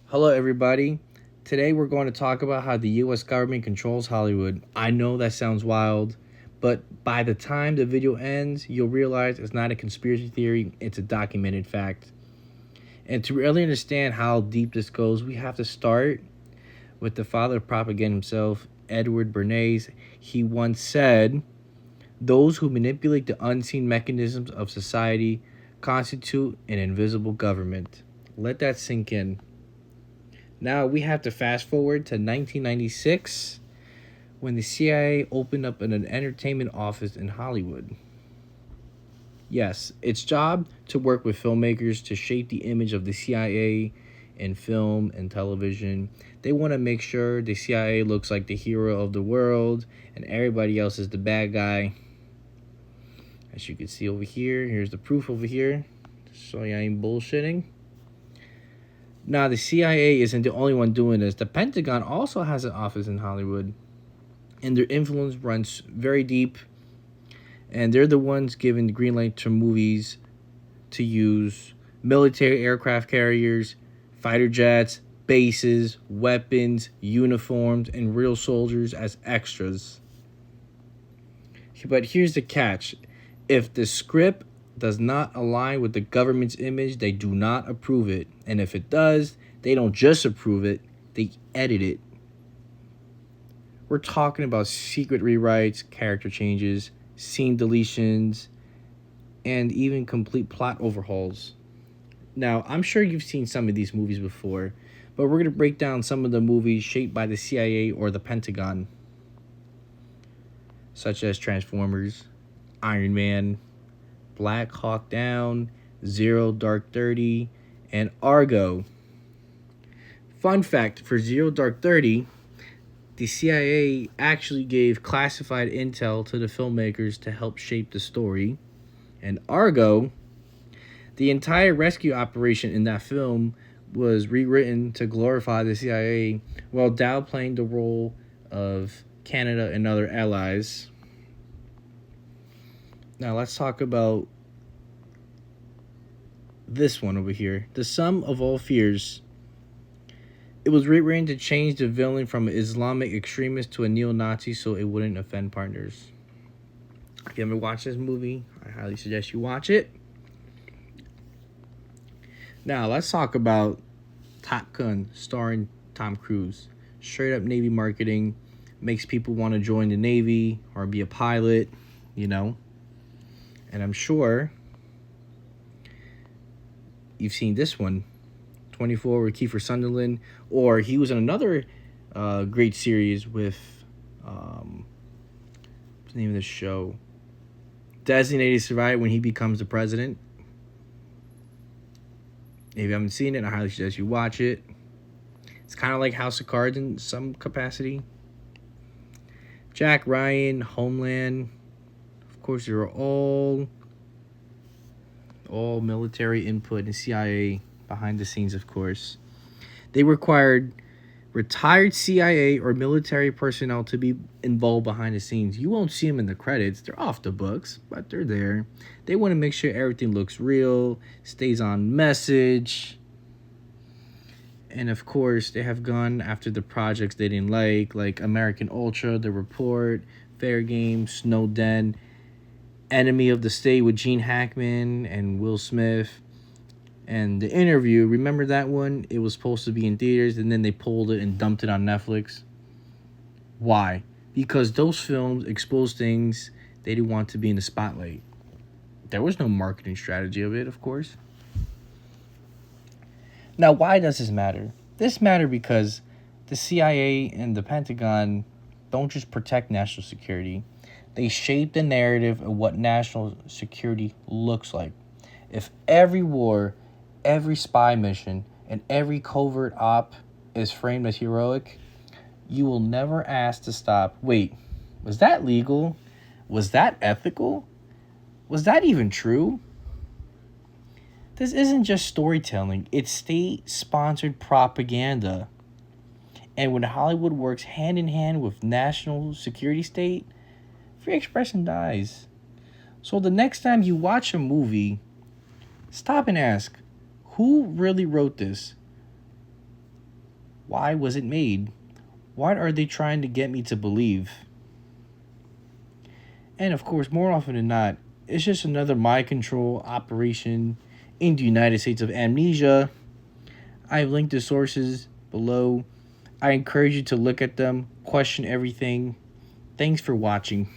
Hello, everybody. Today we're going to talk about how the US government controls Hollywood. I know that sounds wild, but by the time the video ends, you'll realize it's not a conspiracy theory, it's a documented fact. And to really understand how deep this goes, we have to start with the father of propaganda himself, Edward Bernays. He once said, "Those who manipulate the unseen mechanisms of society constitute an invisible government." Let that sink in. Now we have to fast forward to 1996 when the CIA opened up an entertainment office in Hollywood. Yes, its job to work with filmmakers to shape the image of the CIA in film and television. They want to make sure the CIA looks like the hero of the world and everybody else is the bad guy. As you can see over here, here's the proof over here. So I ain't bullshitting. Now, the CIA isn't the only one doing this. The Pentagon also has an office in Hollywood, and their influence runs very deep. And they're the ones giving the green light to movies to use military aircraft carriers, fighter jets, bases, weapons, uniforms, and real soldiers as extras. But here's the catch: if the script does not align with the government's image, they do not approve it. And if it does, they don't just approve it, they edit it. We're talking about secret rewrites, character changes, scene deletions, and even complete plot overhauls. Now, I'm sure you've seen some of these movies before, but we're going to break down some of the movies shaped by the CIA or the Pentagon, such as Transformers, Iron Man, Black Hawk Down, Zero Dark 30, and Argo. Fun fact for Zero Dark 30, the CIA actually gave classified intel to the filmmakers to help shape the story. And Argo, the entire rescue operation in that film was rewritten to glorify the CIA while downplaying the role of Canada and other allies. Now let's talk about this one over here. The Sum of All Fears. It was rewritten to change the villain from an Islamic extremist to a neo-Nazi so it wouldn't offend partners. If you haven't watched this movie, I highly suggest you watch it. Now let's talk about Top Gun starring Tom Cruise. Straight up Navy marketing, makes people want to join the Navy or be a pilot, you know. And I'm sure you've seen this one, 24 with Kiefer Sutherland, or he was in another great series with, what's the name of the show? Designated Survivor, when he becomes the president. If you haven't seen it, I highly suggest you watch it. It's kind of like House of Cards in some capacity. Jack Ryan, Homeland. Of course, they're all military input and CIA behind the scenes, of course. They required retired CIA or military personnel to be involved behind the scenes. You won't see them in the credits. They're off the books, but they're there. They want to make sure everything looks real, stays on message. And of course, they have gone after the projects they didn't like American Ultra, The Report, Fair Game, Snowden, Enemy of the State with Gene Hackman and Will Smith. And The Interview, remember that one? It was supposed to be in theaters, and then they pulled it and dumped it on Netflix. Why? Because those films exposed things they didn't want to be in the spotlight. There was no marketing strategy of it, of course. Now, why does this matter? This matters because the CIA and the Pentagon don't just protect national security. They shape the narrative of what national security looks like. If every war, every spy mission, and every covert op is framed as heroic, you will never ask to stop. Wait, was that legal? Was that ethical? Was that even true? This isn't just storytelling, it's state-sponsored propaganda. And when Hollywood works hand in hand with national security state, free expression dies. So the next time you watch a movie, stop and ask, who really wrote this? Why was it made? What are they trying to get me to believe? And of course, more often than not, it's just another mind control operation in the United States of amnesia. I've linked the sources below. I encourage you to look at them, question everything. Thanks for watching.